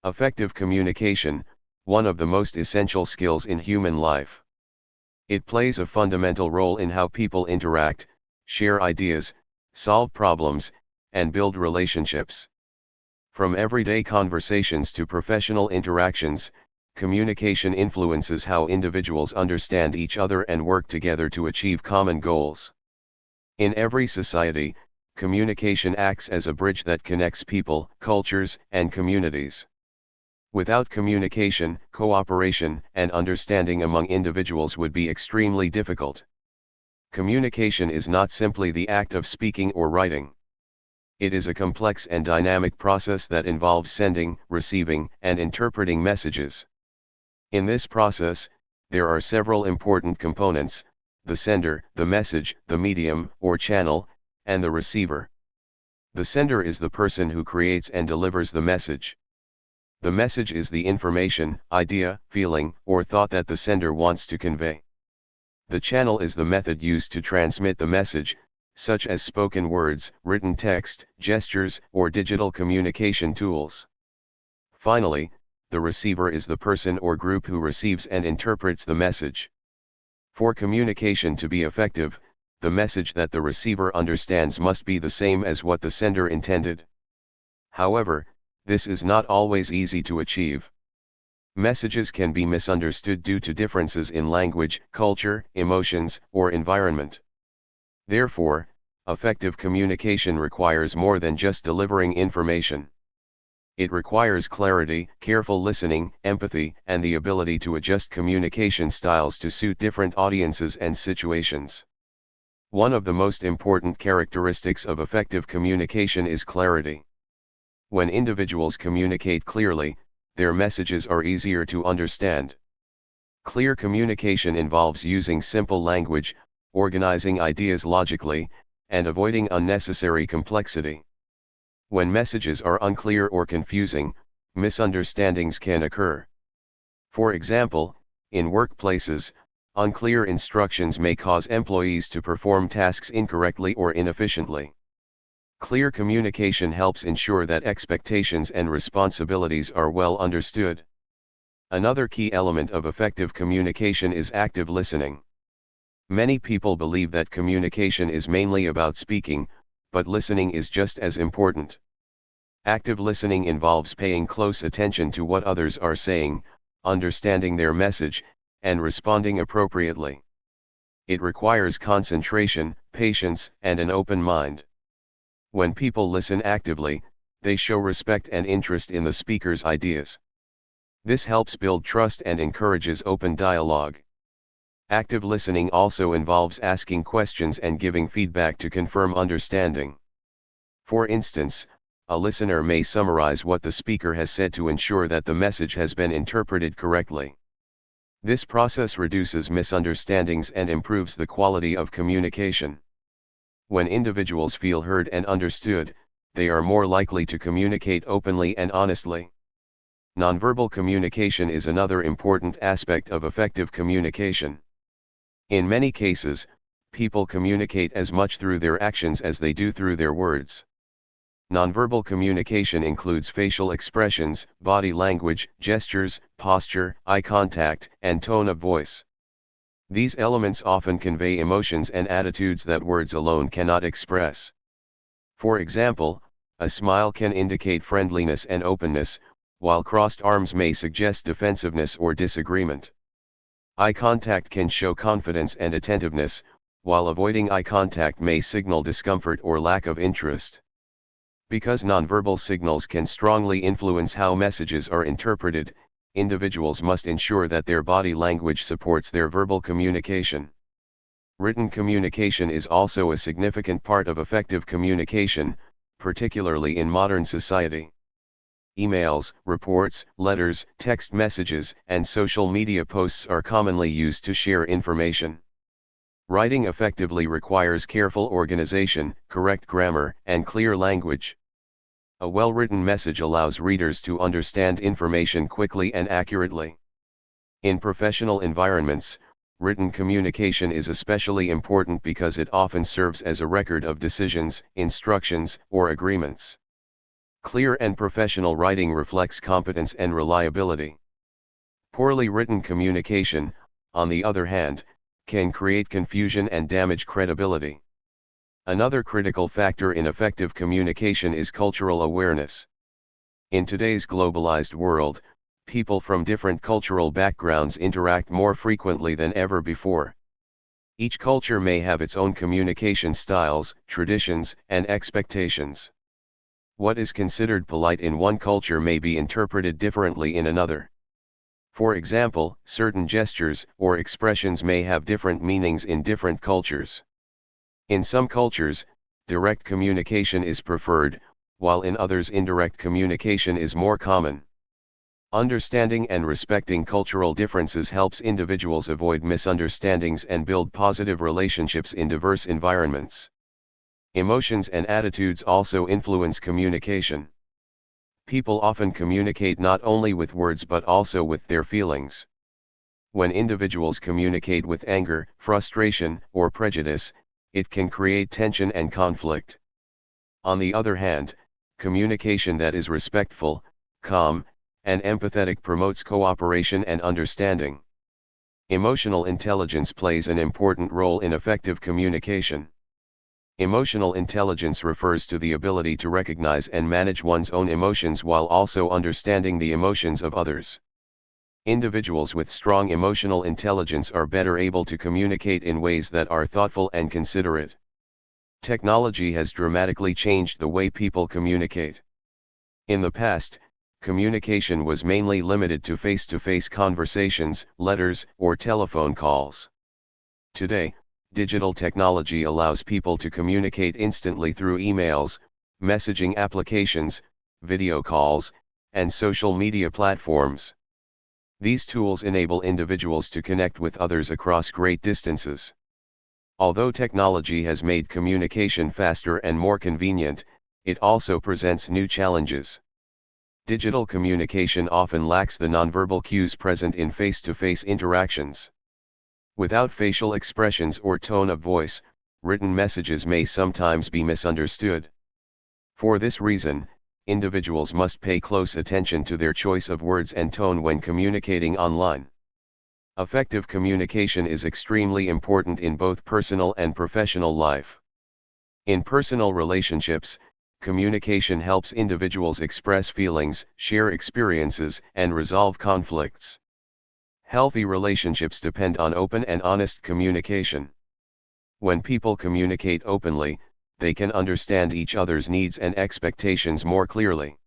Effective communication, one of the most essential skills in human life. It plays a fundamental role in how people interact, share ideas, solve problems, and build relationships. From everyday conversations to professional interactions, communication influences how individuals understand each other and work together to achieve common goals. In every society, communication acts as a bridge that connects people, cultures, and communities. Without communication, cooperation and understanding among individuals would be extremely difficult. Communication is not simply the act of speaking or writing. It is a complex and dynamic process that involves sending, receiving, and interpreting messages. In this process, there are several important components: the sender, the message, the medium or channel, and the receiver. The sender is the person who creates and delivers the message. The message is the information, idea, feeling, or thought that the sender wants to convey. The channel is the method used to transmit the message, such as spoken words, written text, gestures, or digital communication tools. Finally, the receiver is the person or group who receives and interprets the message. For communication to be effective, the message that the receiver understands must be the same as what the sender intended. However, this is not always easy to achieve. Messages can be misunderstood due to differences in language, culture, emotions, or environment. Therefore, effective communication requires more than just delivering information. It requires clarity, careful listening, empathy, and the ability to adjust communication styles to suit different audiences and situations. One of the most important characteristics of effective communication is clarity. When individuals communicate clearly, their messages are easier to understand. Clear communication involves using simple language, organizing ideas logically, and avoiding unnecessary complexity. When messages are unclear or confusing, misunderstandings can occur. For example, in workplaces, unclear instructions may cause employees to perform tasks incorrectly or inefficiently. Clear communication helps ensure that expectations and responsibilities are well understood. Another key element of effective communication is active listening. Many people believe that communication is mainly about speaking, but listening is just as important. Active listening involves paying close attention to what others are saying, understanding their message, and responding appropriately. It requires concentration, patience, and an open mind. When people listen actively, they show respect and interest in the speaker's ideas. This helps build trust and encourages open dialogue. Active listening also involves asking questions and giving feedback to confirm understanding. For instance, a listener may summarize what the speaker has said to ensure that the message has been interpreted correctly. This process reduces misunderstandings and improves the quality of communication. When individuals feel heard and understood, they are more likely to communicate openly and honestly. Nonverbal communication is another important aspect of effective communication. In many cases, people communicate as much through their actions as they do through their words. Nonverbal communication includes facial expressions, body language, gestures, posture, eye contact, and tone of voice. These elements often convey emotions and attitudes that words alone cannot express. For example, a smile can indicate friendliness and openness, while crossed arms may suggest defensiveness or disagreement. Eye contact can show confidence and attentiveness, while avoiding eye contact may signal discomfort or lack of interest. Because nonverbal signals can strongly influence how messages are interpreted, individuals must ensure that their body language supports their verbal communication. Written communication is also a significant part of effective communication, particularly in modern society. Emails, reports, letters, text messages, and social media posts are commonly used to share information. Writing effectively requires careful organization, correct grammar, and clear language. A well-written message allows readers to understand information quickly and accurately. In professional environments, written communication is especially important because it often serves as a record of decisions, instructions, or agreements. Clear and professional writing reflects competence and reliability. Poorly written communication, on the other hand, can create confusion and damage credibility. Another critical factor in effective communication is cultural awareness. In today's globalized world, people from different cultural backgrounds interact more frequently than ever before. Each culture may have its own communication styles, traditions, and expectations. What is considered polite in one culture may be interpreted differently in another. For example, certain gestures or expressions may have different meanings in different cultures. In some cultures, direct communication is preferred, while in others indirect communication is more common. Understanding and respecting cultural differences helps individuals avoid misunderstandings and build positive relationships in diverse environments. Emotions and attitudes also influence communication. People often communicate not only with words but also with their feelings. When individuals communicate with anger, frustration, or prejudice, it can create tension and conflict. On the other hand, communication that is respectful, calm, and empathetic promotes cooperation and understanding. Emotional intelligence plays an important role in effective communication. Emotional intelligence refers to the ability to recognize and manage one's own emotions while also understanding the emotions of others. Individuals with strong emotional intelligence are better able to communicate in ways that are thoughtful and considerate. Technology has dramatically changed the way people communicate. In the past, communication was mainly limited to face-to-face conversations, letters, or telephone calls. Today, digital technology allows people to communicate instantly through emails, messaging applications, video calls, and social media platforms. These tools enable individuals to connect with others across great distances. Although technology has made communication faster and more convenient, it also presents new challenges. Digital communication often lacks the nonverbal cues present in face-to-face interactions. Without facial expressions or tone of voice, written messages may sometimes be misunderstood. For this reason, individuals must pay close attention to their choice of words and tone when communicating online. Effective communication is extremely important in both personal and professional life. In personal relationships, communication helps individuals express feelings, share experiences, and resolve conflicts. Healthy relationships depend on open and honest communication. When people communicate openly, they can understand each other's needs and expectations more clearly.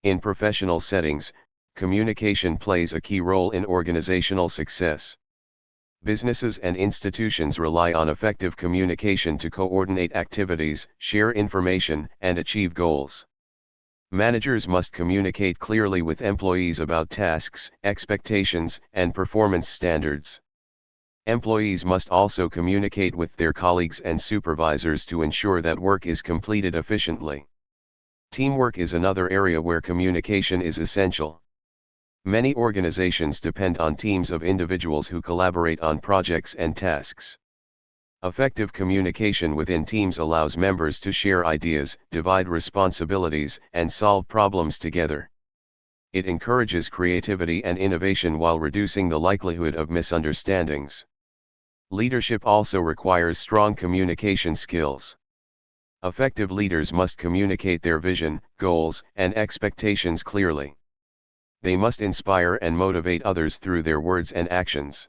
In professional settings, communication plays a key role in organizational success. Businesses and institutions rely on effective communication to coordinate activities, share information, and achieve goals. Managers must communicate clearly with employees about tasks, expectations, and performance standards. Employees must also communicate with their colleagues and supervisors to ensure that work is completed efficiently. Teamwork is another area where communication is essential. Many organizations depend on teams of individuals who collaborate on projects and tasks. Effective communication within teams allows members to share ideas, divide responsibilities, and solve problems together. It encourages creativity and innovation while reducing the likelihood of misunderstandings. Leadership also requires strong communication skills. Effective leaders must communicate their vision, goals, and expectations clearly. They must inspire and motivate others through their words and actions.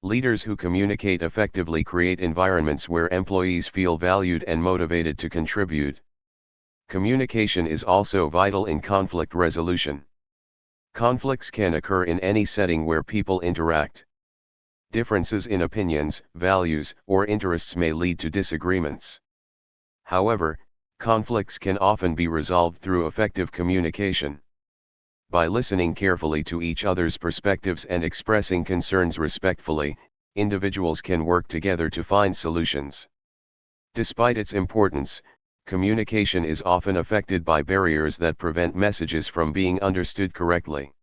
Leaders who communicate effectively create environments where employees feel valued and motivated to contribute. Communication is also vital in conflict resolution. Conflicts can occur in any setting where people interact. Differences in opinions, values, or interests may lead to disagreements. However, conflicts can often be resolved through effective communication. By listening carefully to each other's perspectives and expressing concerns respectfully, individuals can work together to find solutions. Despite its importance, communication is often affected by barriers that prevent messages from being understood correctly.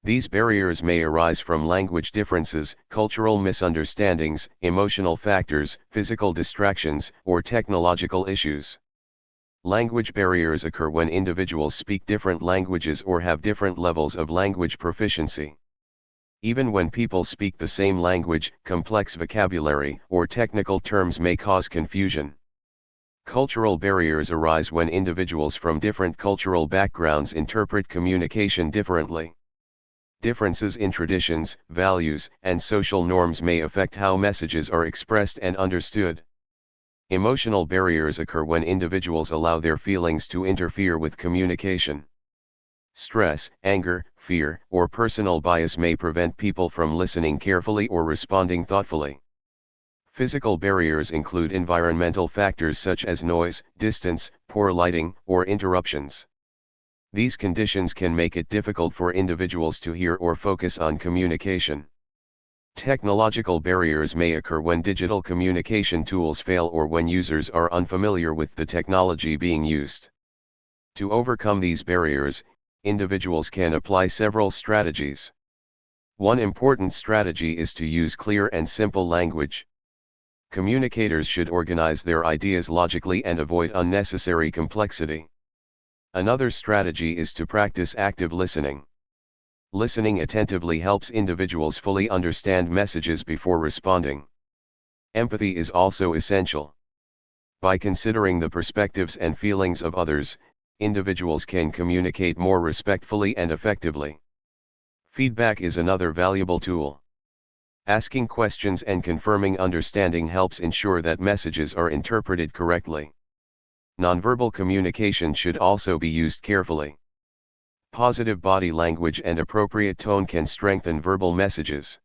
These barriers may arise from language differences, cultural misunderstandings, emotional factors, physical distractions, or technological issues. Language barriers occur when individuals speak different languages or have different levels of language proficiency. Even when people speak the same language, complex vocabulary or technical terms may cause confusion. Cultural barriers arise when individuals from different cultural backgrounds interpret communication differently. Differences in traditions, values, and social norms may affect how messages are expressed and understood. Emotional barriers occur when individuals allow their feelings to interfere with communication. Stress, anger, fear, or personal bias may prevent people from listening carefully or responding thoughtfully. Physical barriers include environmental factors such as noise, distance, poor lighting, or interruptions. These conditions can make it difficult for individuals to hear or focus on communication. Technological barriers may occur when digital communication tools fail or when users are unfamiliar with the technology being used. To overcome these barriers, individuals can apply several strategies. One important strategy is to use clear and simple language. Communicators should organize their ideas logically and avoid unnecessary complexity. Another strategy is to practice active listening. Listening attentively helps individuals fully understand messages before responding. Empathy is also essential. By considering the perspectives and feelings of others, individuals can communicate more respectfully and effectively. Feedback is another valuable tool. Asking questions and confirming understanding helps ensure that messages are interpreted correctly. Nonverbal communication should also be used carefully. Positive body language and appropriate tone can strengthen verbal messages.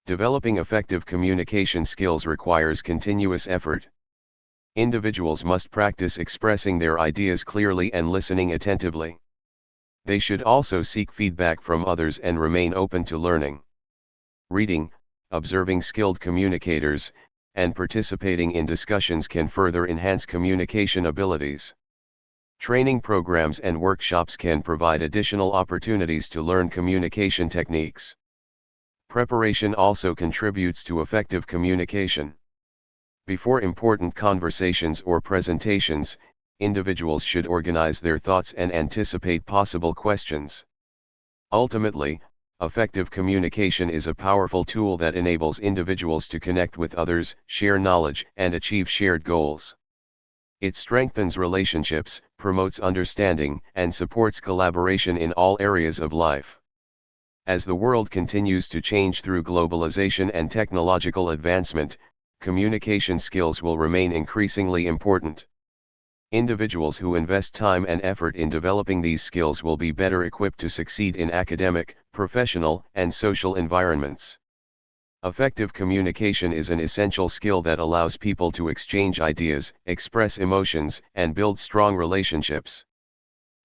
Developing effective communication skills requires continuous effort. Individuals must practice expressing their ideas clearly and listening attentively. They should also seek feedback from others and remain open to learning. Reading, observing skilled communicators, and participating in discussions can further enhance communication abilities. Training programs and workshops can provide additional opportunities to learn communication techniques. Preparation also contributes to effective communication. Before important conversations or presentations, individuals should organize their thoughts and anticipate possible questions. Ultimately, effective communication is a powerful tool that enables individuals to connect with others, share knowledge, and achieve shared goals. It strengthens relationships, promotes understanding, and supports collaboration in all areas of life. As the world continues to change through globalization and technological advancement, communication skills will remain increasingly important. Individuals who invest time and effort in developing these skills will be better equipped to succeed in academic, professional, and social environments. Effective communication is an essential skill that allows people to exchange ideas, express emotions, and build strong relationships.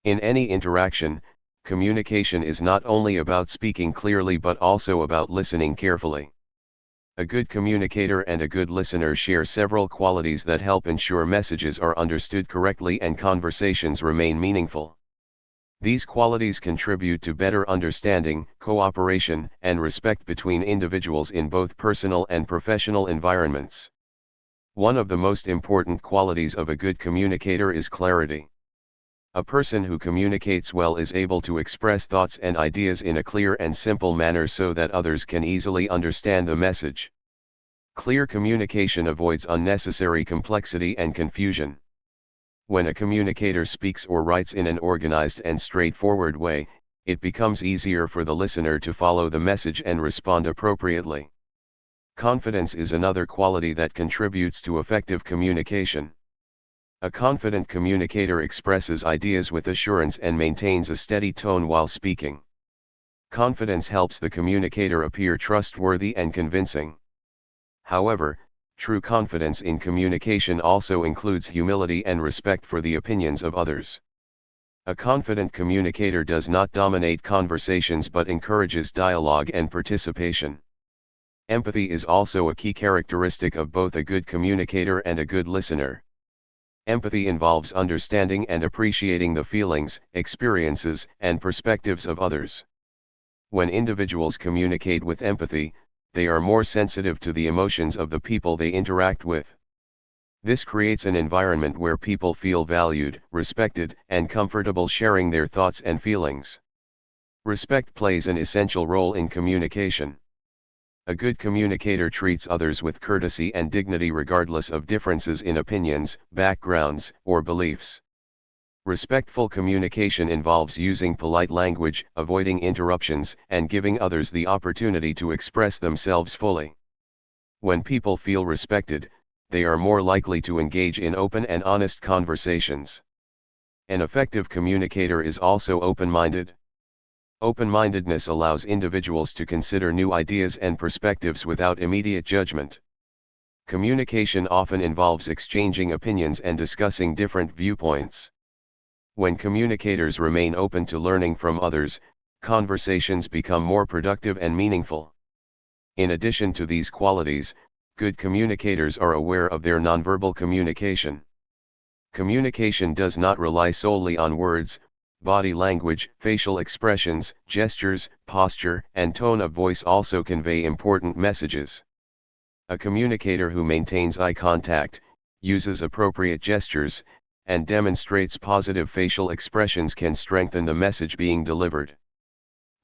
In any interaction, communication is not only about speaking clearly but also about listening carefully. A good communicator and a good listener share several qualities that help ensure messages are understood correctly and conversations remain meaningful. These qualities contribute to better understanding, cooperation, and respect between individuals in both personal and professional environments. One of the most important qualities of a good communicator is clarity. A person who communicates well is able to express thoughts and ideas in a clear and simple manner so that others can easily understand the message. Clear communication avoids unnecessary complexity and confusion. When a communicator speaks or writes in an organized and straightforward way, it becomes easier for the listener to follow the message and respond appropriately. Confidence is another quality that contributes to effective communication. A confident communicator expresses ideas with assurance and maintains a steady tone while speaking. Confidence helps the communicator appear trustworthy and convincing. However, true confidence in communication also includes humility and respect for the opinions of others. A confident communicator does not dominate conversations but encourages dialogue and participation. Empathy is also a key characteristic of both a good communicator and a good listener. Empathy involves understanding and appreciating the feelings, experiences, and perspectives of others. When individuals communicate with empathy, they are more sensitive to the emotions of the people they interact with. This creates an environment where people feel valued, respected, and comfortable sharing their thoughts and feelings. Respect plays an essential role in communication. A good communicator treats others with courtesy and dignity regardless of differences in opinions, backgrounds, or beliefs. Respectful communication involves using polite language, avoiding interruptions, and giving others the opportunity to express themselves fully. When people feel respected, they are more likely to engage in open and honest conversations. An effective communicator is also open-minded. Open-mindedness allows individuals to consider new ideas and perspectives without immediate judgment. Communication often involves exchanging opinions and discussing different viewpoints. When communicators remain open to learning from others, conversations become more productive and meaningful. In addition to these qualities, good communicators are aware of their nonverbal communication. Communication does not rely solely on words. Body language, facial expressions, gestures, posture, and tone of voice also convey important messages. A communicator who maintains eye contact, uses appropriate gestures, and demonstrates positive facial expressions can strengthen the message being delivered.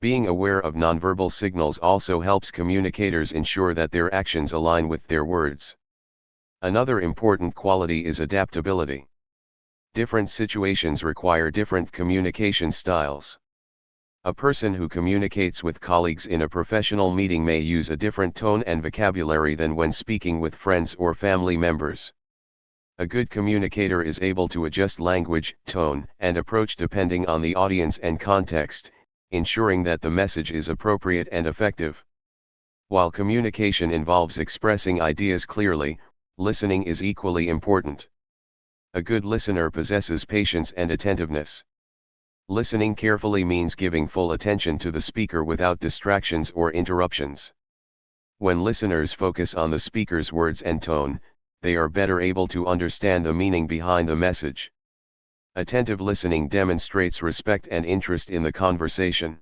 Being aware of nonverbal signals also helps communicators ensure that their actions align with their words. Another important quality is adaptability. Different situations require different communication styles. A person who communicates with colleagues in a professional meeting may use a different tone and vocabulary than when speaking with friends or family members. A good communicator is able to adjust language, tone, and approach depending on the audience and context, ensuring that the message is appropriate and effective. While communication involves expressing ideas clearly, listening is equally important. A good listener possesses patience and attentiveness. Listening carefully means giving full attention to the speaker without distractions or interruptions. When listeners focus on the speaker's words and tone, they are better able to understand the meaning behind the message. Attentive listening demonstrates respect and interest in the conversation.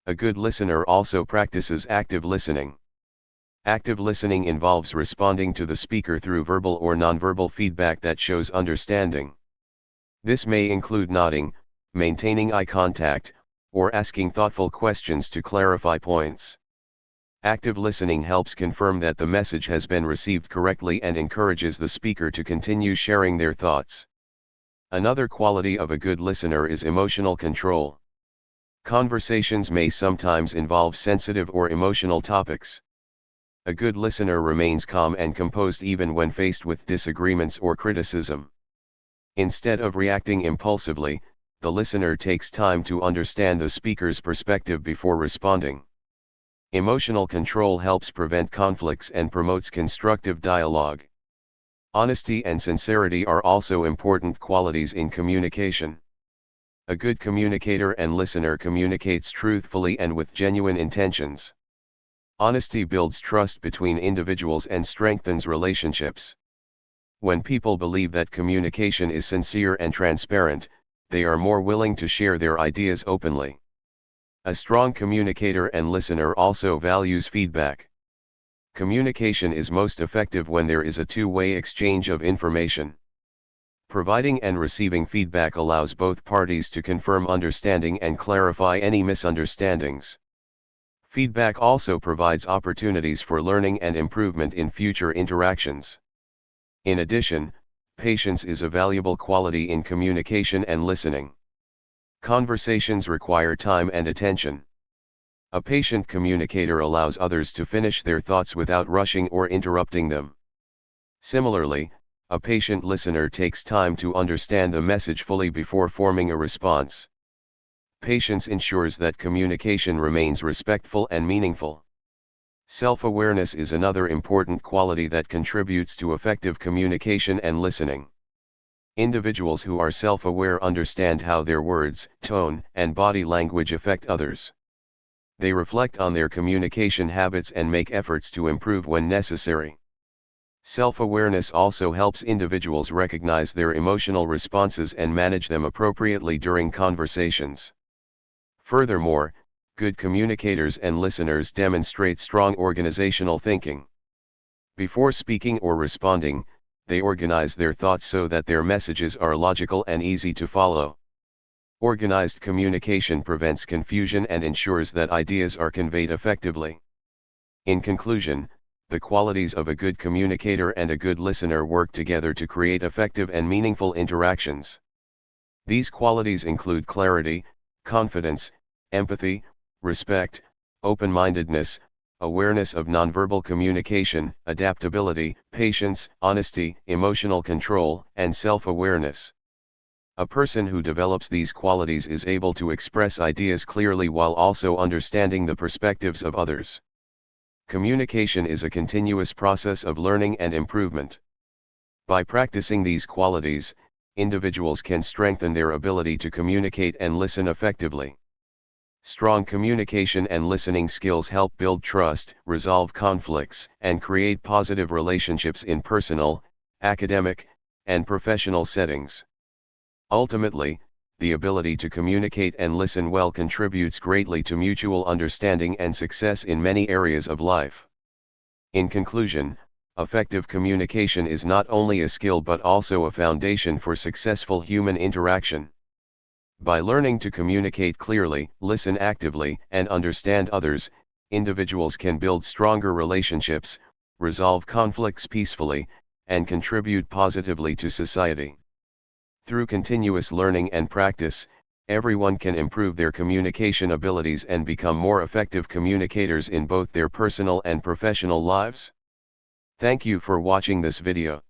A good listener also practices active listening. Active listening involves responding to the speaker through verbal or nonverbal feedback that shows understanding. This may include nodding, maintaining eye contact, or asking thoughtful questions to clarify points. Active listening helps confirm that the message has been received correctly and encourages the speaker to continue sharing their thoughts. Another quality of a good listener is emotional control. Conversations may sometimes involve sensitive or emotional topics. A good listener remains calm and composed even when faced with disagreements or criticism. Instead of reacting impulsively, the listener takes time to understand the speaker's perspective before responding. Emotional control helps prevent conflicts and promotes constructive dialogue. Honesty and sincerity are also important qualities in communication. A good communicator and listener communicates truthfully and with genuine intentions. Honesty builds trust between individuals and strengthens relationships. When people believe that communication is sincere and transparent, they are more willing to share their ideas openly. A strong communicator and listener also values feedback. Communication is most effective when there is a two-way exchange of information. Providing and receiving feedback allows both parties to confirm understanding and clarify any misunderstandings. Feedback also provides opportunities for learning and improvement in future interactions. In addition, patience is a valuable quality in communication and listening. Conversations require time and attention. A patient communicator allows others to finish their thoughts without rushing or interrupting them. Similarly, a patient listener takes time to understand the message fully before forming a response. Patience ensures that communication remains respectful and meaningful. Self-awareness is another important quality that contributes to effective communication and listening. Individuals who are self-aware understand how their words, tone, and body language affect others. They reflect on their communication habits and make efforts to improve when necessary. Self-awareness also helps individuals recognize their emotional responses and manage them appropriately during conversations. Furthermore, good communicators and listeners demonstrate strong organizational thinking. Before speaking or responding, they organize their thoughts so that their messages are logical and easy to follow. Organized communication prevents confusion and ensures that ideas are conveyed effectively. In conclusion, the qualities of a good communicator and a good listener work together to create effective and meaningful interactions. These qualities include clarity, confidence, empathy, respect, open-mindedness, awareness of nonverbal communication, adaptability, patience, honesty, emotional control, and self-awareness. A person who develops these qualities is able to express ideas clearly while also understanding the perspectives of others. Communication is a continuous process of learning and improvement. By practicing these qualities, individuals can strengthen their ability to communicate and listen effectively. Strong communication and listening skills help build trust, resolve conflicts, and create positive relationships in personal, academic, and professional settings. Ultimately, the ability to communicate and listen well contributes greatly to mutual understanding and success in many areas of life. In conclusion, effective communication is not only a skill but also a foundation for successful human interaction. By learning to communicate clearly, listen actively, and understand others, individuals can build stronger relationships, resolve conflicts peacefully, and contribute positively to society. Through continuous learning and practice, everyone can improve their communication abilities and become more effective communicators in both their personal and professional lives. Thank you for watching this video.